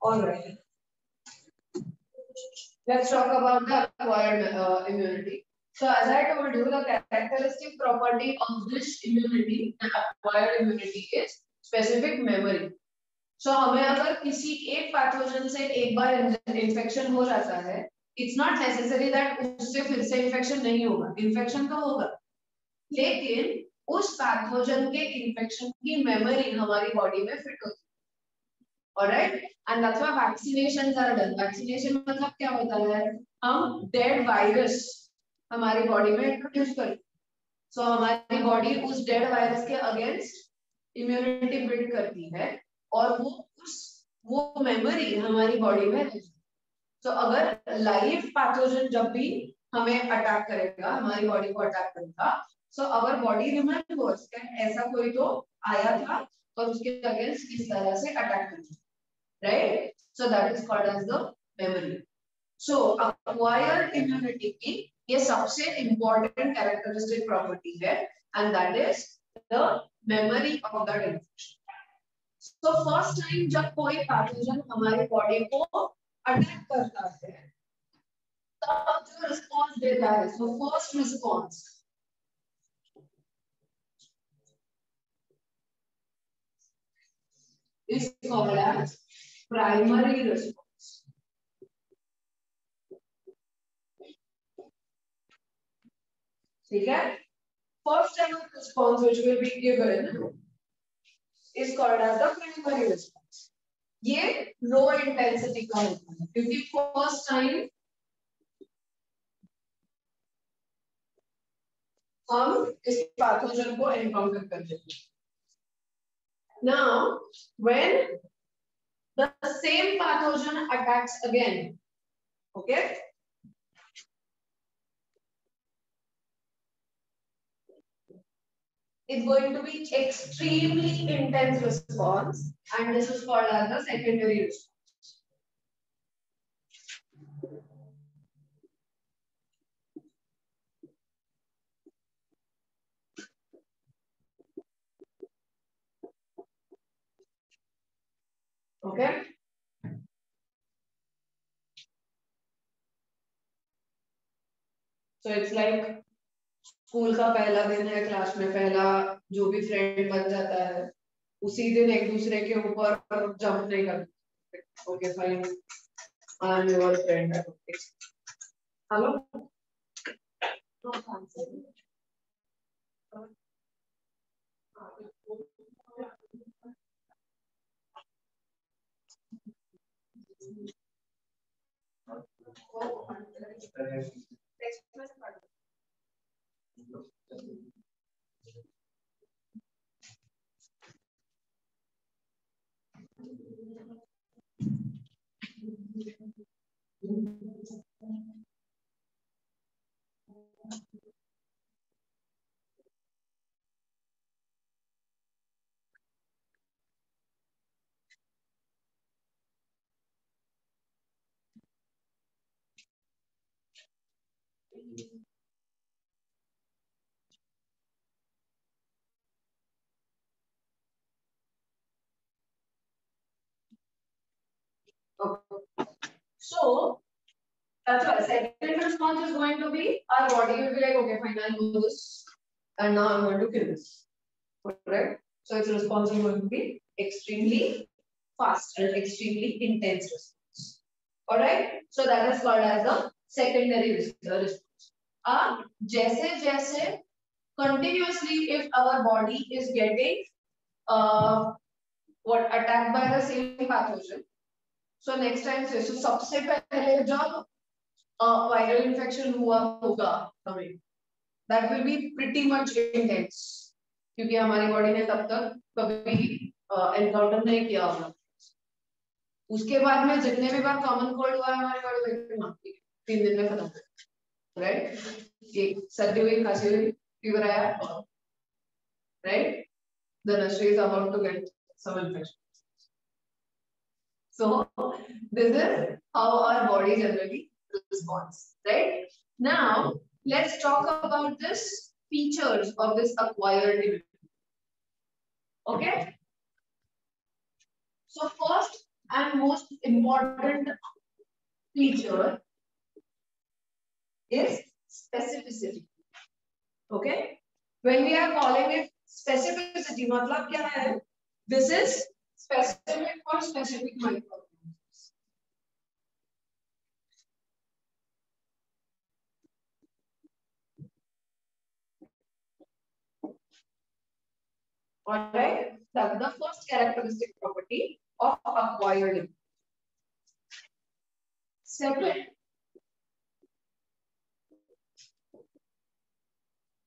Speaker 1: all right. Let's talk about the acquired immunity. So as I told you, the characteristic property of this immunity, the acquired immunity, is specific memory. So हमें अगर किसी एक पैथोजन से एक बार इन्फेक्शन हो जाता है, it's not necessary that उससे फिर से इन्फेक्शन नहीं होगा, इन्फेक्शन तो होगा, लेकिन उस पैथोजन के इन्फेक्शन की मेमोरी हमारी बॉडी में फिट होती है. Alright, and that's why vaccinations are done. Vaccination मतलब क्या होता है? हम डेड वायरस हमारी बॉडी में इंट्रोड्यूस करते हैं. So हमारी बॉडी उस डेड वायरस के अगेंस्ट इम्यूनिटी बिल्ड करती है और वो मेमोरी हमारी बॉडी में रहती है. So अगर लाइव पैथोजन जब भी हमें अटैक करेगा, हमारी बॉडी को अटैक करेगा, so our body remembers कि ऐसा कोई तो आया था और उसके अगेंस्ट किस तरह से अटैक करना. Right? So that is called as the memory. So acquired immunity की ये सबसे important characteristic property है, and that is the memory of that infection. So first time जब कोई pathogen हमारी body को attack करता है, तब जो response देता है, so first response is called as primary response. ठीक है? First type of response which will be given is called as the primary response. ये low intensity का होता है क्योंकि first time हम इस pathogen को encounter करते हैं. Now, when the same pathogen attacks again, okay? It's going to be extremely intense response, and this is called as the secondary response. Okay. So it's like school का पहला दिन है, class में पहला जो भी फ्रेंड बन जाता है उसी दिन एक दूसरे के ऊपर जंप नहीं करते. Okay fine, I am your friend. Hello, okay. So that's why second response is going to be our body will be like, okay, fine, I know this, and now I'm going to kill this. Correct? So its response is going to be extremely fast and extremely intense response. All right? So that is called as the secondary response. जैसे जैसे continuously if our body is getting attacked by the same pathogen, so next time से so सबसे पहले जब viral infection हुआ होगा हमें, that will be pretty much intense क्योंकि हमारी बॉडी ने तब तक कभी एनकाउंटर नहीं किया होगा. उसके बाद में जितने भी बार कॉमन कोल्ड हुआ है हमारी बॉडी में 3 दिन में खत्म, राइट? एक सर्दी हुई, खांसी हुई, फीवर आया, right? The nursery is about to get some infection. So this is how our body generally responds, right? Now let's talk about this features of this acquired immunity. Okay. So first and most important feature is specificity. Okay, when we are calling it specificity, मतलब क्या है? This is specific for specific microorganisms. All right, that's the first characteristic property of acquired immunity. Second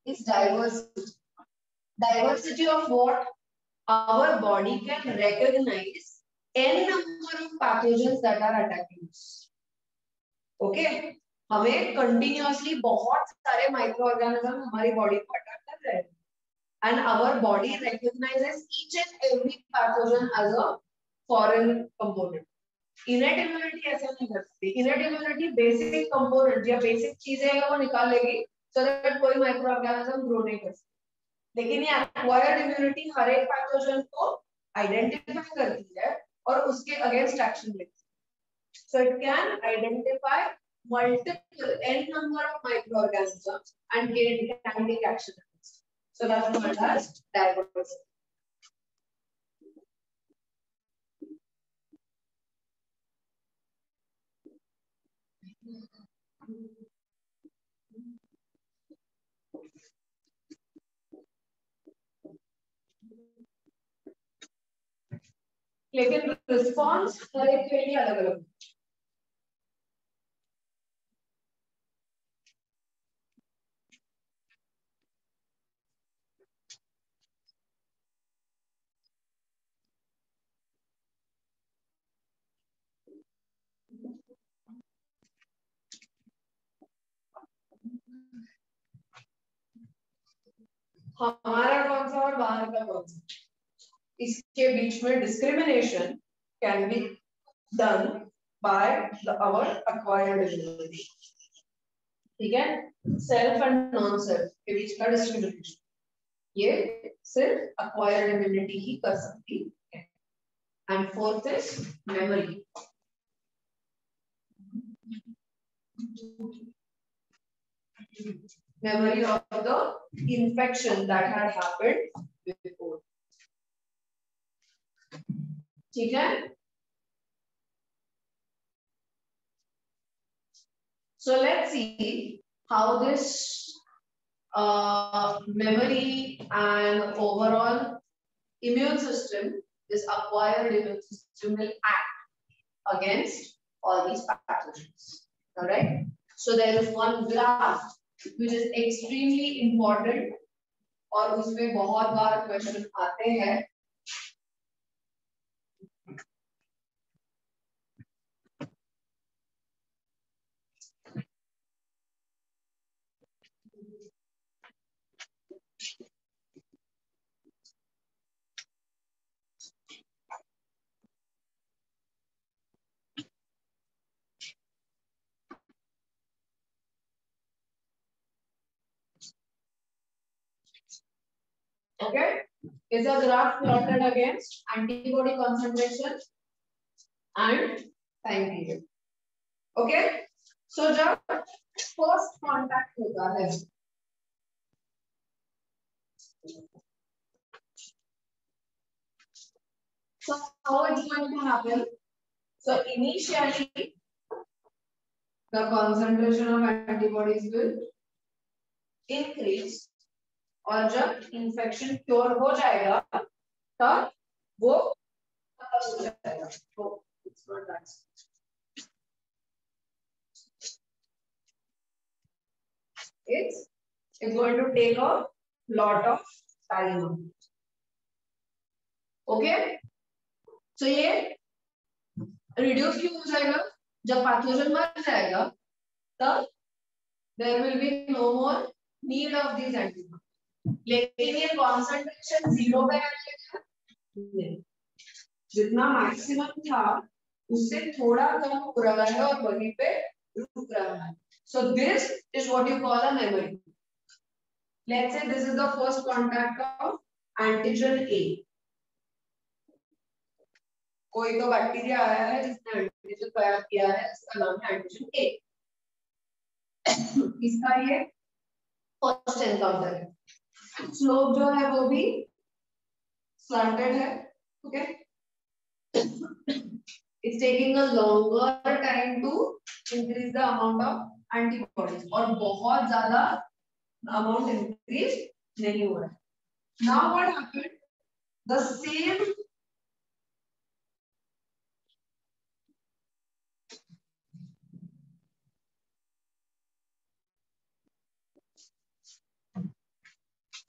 Speaker 1: is diversity. Diversity of what? Our body can recognize n number of pathogens that are attacking us. Okay, हमें continuously बहुत सारे microorganism हमारी body को attack कर रहे हैं, and our body recognizes each and every pathogen as a foreign component. Innate immunity ऐसा नहीं कर सकती. Innate immunity basic component या basic चीजें हैं वो निकाल लेगी, so that कोई microorganism grow नहीं कर सकता. लेकिन ये acquired immunity हर एक pathogen को identify करती है और उसके against action लेती है. So it can identify multiple n number of microorganisms and can take action. So that's called as diversity. लेकिन रिस्पॉन्स हर एक के लिए अलग अलग. हमारा कौन सा और बाहर का कौन सा, इसके बीच में discrimination can be done by our acquired immunity. ठीक है, सेल्फ एंड नॉन सेल्फ के बीच का डिस्क्रिमिनेशन ये सिर्फ अक्वायर्ड इम्यूनिटी ही कर सकती है. And fourth is memory. Memory of the infection that had happened before. ठीक है. So let's see how this memory and overall immune system, this acquired immune system will act against all these pathogens. All right. So there is one graph which is extremely important और उसमें बहुत बार question आते हैं. Okay, is a graph plotted against antibody concentration and time period. Okay, so जब first contact होता है, so how it's going to happen? So initially the concentration of antibodies will increase और जब infection cure हो जाएगा तब वो खत्म हो जाएगा. तो it's not that. It's going to take a lot of time. Okay, so ये reduce क्यों हो जाएगा? जब pathogen मर जाएगा तब there will be no more need of these antibodies. लेकिन ये concentration zero पे नहीं, जितना maximum था उससे थोड़ा कम हो रहा है और वहीं पे रुक रहा है. So this is what you call a memory. Let's say this is the first contact of antigen A. कोई तो बैक्टीरिया आया है जिसने एंटीजन तैयार किया है, इसका नाम है एंटीजन A. इसका ये फर्स्ट एनकाउंटर है, स्लोप जो है वो भी स्लैंटेड है, okay. It's taking a longer time to increase the amount of antibodies और बहुत ज्यादा amount increase नहीं हुआ है. Now what happened? The same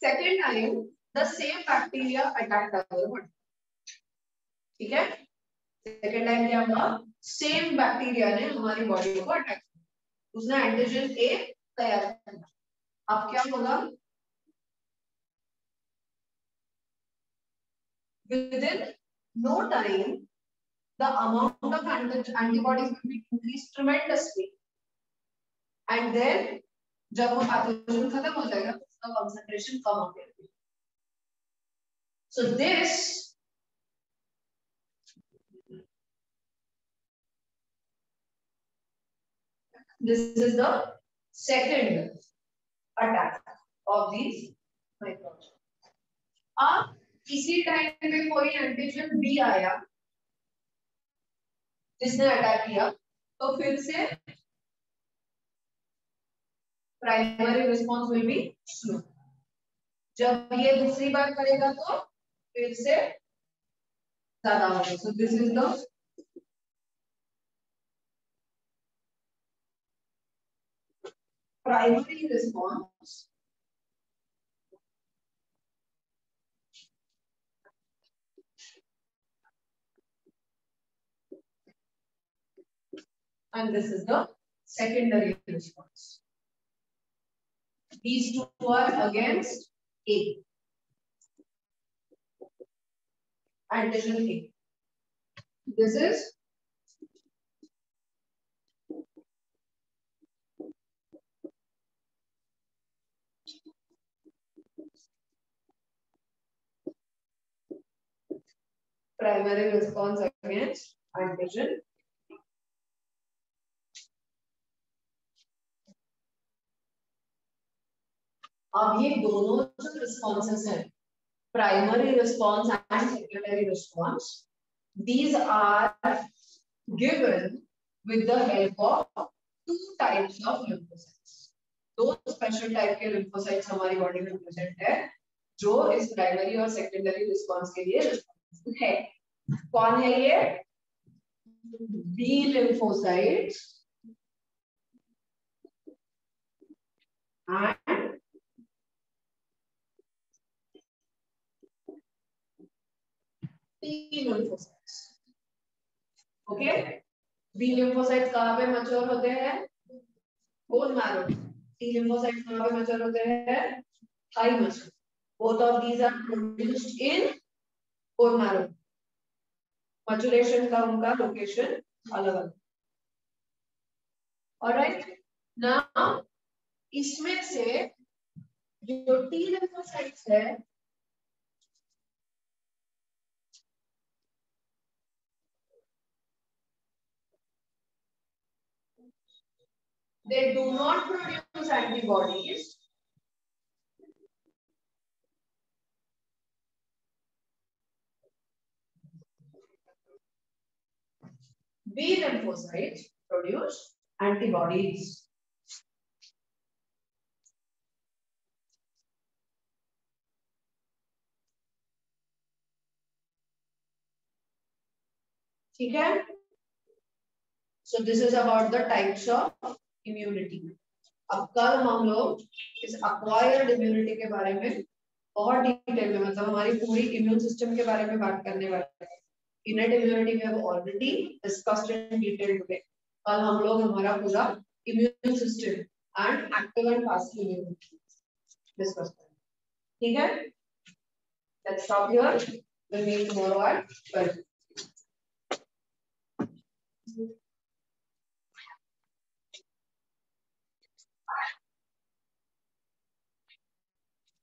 Speaker 1: second time the same bacteria attacked our body. ठीक है? Second time क्या हुआ? Same bacteria ने हमारी body को अटैक किया. उसने एंटीजन ए तैयार किया. अब क्या होगा? Within no time, the amount of antibodies will be increased tremendously, and then जब वो पैथोजन खत्म हो जाएगा, उसका concentration कम हो जाएगी. So this is the second attack of these microbes. अब इसी टाइम में कोई एंटीजन बी आया जिसने अटैक किया, तो फिर से primary response will be slow. जब ये दूसरी बार करेगा तो फिर से ज्यादा होगा. So this is the primary response and this is the secondary response. These two are against A. Antigen A. This is primary response against antigen. अब ये दोनों जो responses हैं, primary response and secondary response, these are given with the help of two types of lymphocytes. दो special type के lymphocytes हमारी body में present है, जो इस primary और secondary response के लिए responsible है. कौन है ये? B lymphocytes and T lymphocytes. Okay? B lymphocytes कहाँ पे mature होते हैं? Bone marrow. T lymphocytes कहाँ पे mature होते हैं? Thigh muscle. Both of these are produced in bone marrow. Maturation का उनका location अलग-अलग. Alright. Now इसमें से जो T lymphocytes है, they do not produce antibodies. B lymphocytes produce antibodies. ठीक है? So this is about the types of immunity. अब कल हम लोग इस acquired immunity के बारे में बहुत डिटेल में, मतलब हमारी पूरी immune system के बारे में बात करने वाले हैं. Innate immunity we have already discussed in detail today. कल हम लोग हमारा पूरा immune system and active and passive immunity discuss करेंगे. ठीक है? Let's stop here. We'll meet tomorrow at 12.